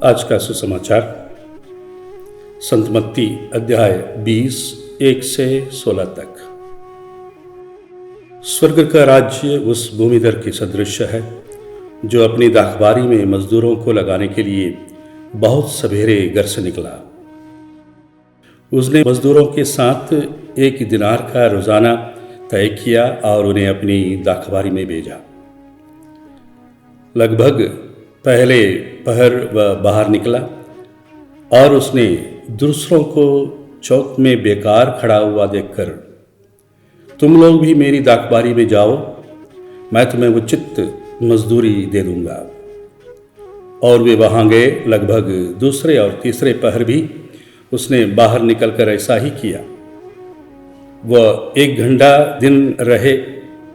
आज का सुसमाचार संत मत्ती अध्याय 20 1 से 16 तक। स्वर्ग का राज्य उस भूमिधर के सदृश है जो अपनी दाखबारी में मजदूरों को लगाने के लिए बहुत सवेरे घर से निकला। उसने मजदूरों के साथ 1 दिनार का रोजाना तय किया और उन्हें अपनी दाखबारी में भेजा। लगभग पहले पहर वह बाहर निकला और उसने दूसरों को चौक में बेकार खड़ा हुआ देखकर, तुम लोग भी मेरी दाखबारी में जाओ, मैं तुम्हें उचित मजदूरी दे दूंगा। और वे वहां गए। लगभग दूसरे और तीसरे पहर भी उसने बाहर निकलकर ऐसा ही किया। वह 1 घंटा दिन रहे,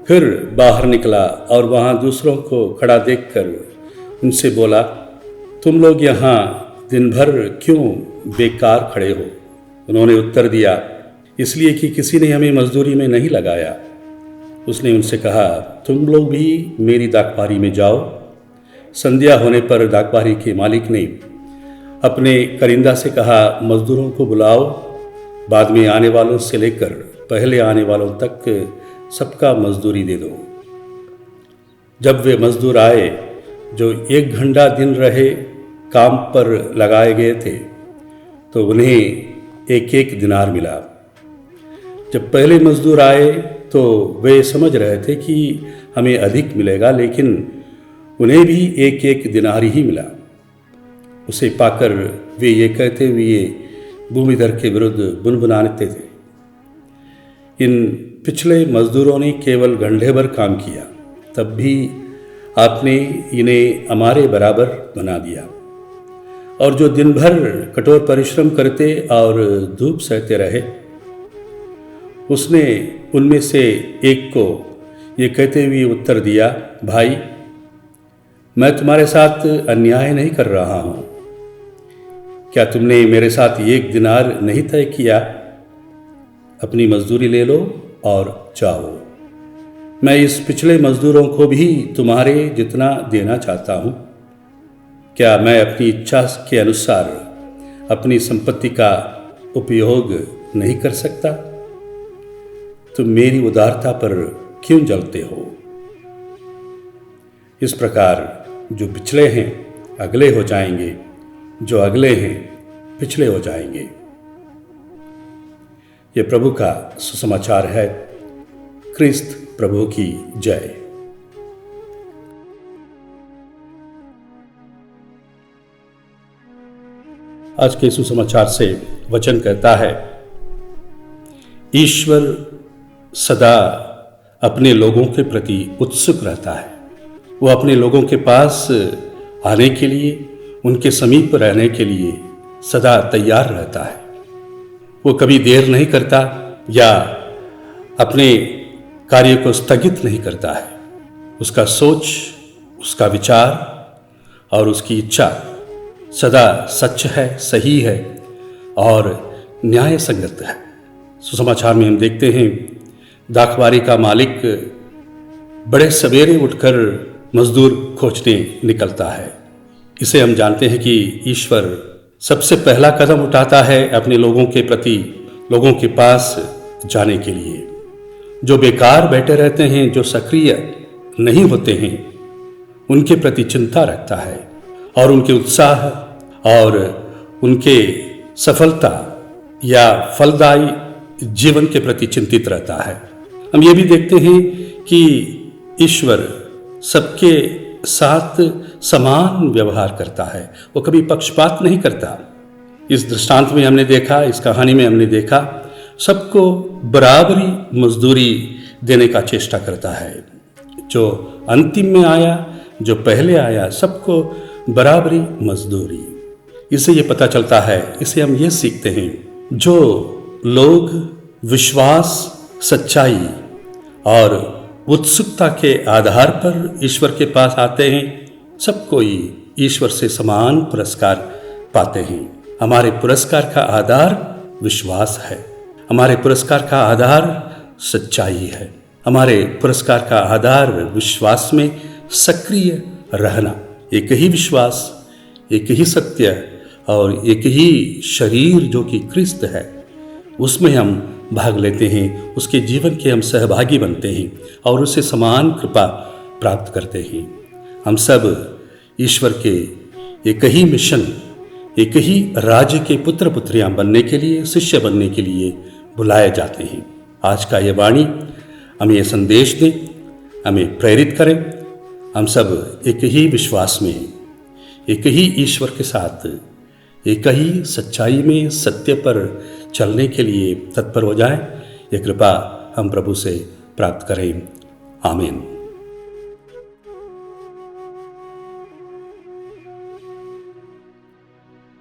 फिर बाहर निकला और वहां दूसरों को खड़ा देखकर उनसे बोला, तुम लोग यहाँ दिन भर क्यों बेकार खड़े हो? उन्होंने उत्तर दिया, इसलिए कि किसी ने हमें मजदूरी में नहीं लगाया। उसने उनसे कहा, तुम लोग भी मेरी दाखबारी में जाओ। संध्या होने पर दाखबारी के मालिक ने अपने करिंदा से कहा, मजदूरों को बुलाओ, बाद में आने वालों से लेकर पहले आने वालों तक सबका मजदूरी दे दो। जब वे मजदूर आए जो 1 घंटा दिन रहे काम पर लगाए गए थे, तो उन्हें 1-1 दिनार मिला। जब पहले मजदूर आए तो वे समझ रहे थे कि हमें अधिक मिलेगा, लेकिन उन्हें भी 1-1 दिनार ही मिला। उसे पाकर वे ये कहते हुए भूमिधर के विरुद्ध बुनबुनाते थे, इन पिछले मजदूरों ने केवल घंटे भर काम किया, तब भी आपने इन्हें हमारे बराबर बना दिया। और जो दिन भर कठोर परिश्रम करते और धूप सहते रहे, उसने उनमें से एक को ये कहते हुए उत्तर दिया, भाई, मैं तुम्हारे साथ अन्याय नहीं कर रहा हूँ। क्या तुमने मेरे साथ 1 दिनार नहीं तय किया? अपनी मजदूरी ले लो और जाओ। मैं इस पिछले मजदूरों को भी तुम्हारे जितना देना चाहता हूँ। क्या मैं अपनी इच्छा के अनुसार अपनी संपत्ति का उपयोग नहीं कर सकता? तुम मेरी उदारता पर क्यों जलते हो? इस प्रकार जो पिछले हैं अगले हो जाएंगे, जो अगले हैं पिछले हो जाएंगे। ये प्रभु का सुसमाचार है। क्रिस्त प्रभु की जय। आज के सुसमाचार से वचन कहता है, ईश्वर सदा अपने लोगों के प्रति उत्सुक रहता है। वो अपने लोगों के पास आने के लिए, उनके समीप रहने के लिए सदा तैयार रहता है। वो कभी देर नहीं करता या अपने कार्य को स्थगित नहीं करता है। उसका सोच, उसका विचार और उसकी इच्छा सदा सच है, सही है और न्याय संगत है। सुसमाचार में हम देखते हैं, दाखबारी का मालिक बड़े सवेरे उठकर मजदूर खोजने निकलता है। इसे हम जानते हैं कि ईश्वर सबसे पहला कदम उठाता है अपने लोगों के प्रति, लोगों के पास जाने के लिए। जो बेकार बैठे रहते हैं, जो सक्रिय नहीं होते हैं, उनके प्रति चिंता रखता है और उनके उत्साह और उनके सफलता या फलदायी जीवन के प्रति चिंतित रहता है। हम ये भी देखते हैं कि ईश्वर सबके साथ समान व्यवहार करता है, वो कभी पक्षपात नहीं करता। इस दृष्टांत में हमने देखा, इस कहानी में हमने देखा, सबको बराबरी मजदूरी देने का चेष्टा करता है। जो अंतिम में आया, जो पहले आया, सबको बराबरी मजदूरी। इससे ये पता चलता है, इससे हम ये सीखते हैं, जो लोग विश्वास, सच्चाई और उत्सुकता के आधार पर ईश्वर के पास आते हैं, सब कोई ईश्वर से समान पुरस्कार पाते हैं। हमारे पुरस्कार का आधार विश्वास है, हमारे पुरस्कार का आधार सच्चाई है, हमारे पुरस्कार का आधार विश्वास में सक्रिय रहना। एक ही विश्वास, एक ही सत्य और एक ही शरीर जो कि क्रिस्त है, उसमें हम भाग लेते हैं, उसके जीवन के हम सहभागी बनते हैं और उससे समान कृपा प्राप्त करते हैं। हम सब ईश्वर के एक ही मिशन, एक ही राज्य के पुत्र पुत्रियां बनने के लिए, शिष्य बनने के लिए बुलाए जाते हैं। आज का ये वाणी हमें ये संदेश दे, हमें प्रेरित करें। हम सब एक ही विश्वास में, एक ही ईश्वर के साथ, एक ही सच्चाई में, सत्य पर चलने के लिए तत्पर हो जाएं। ये कृपा हम प्रभु से प्राप्त करें। आमीन।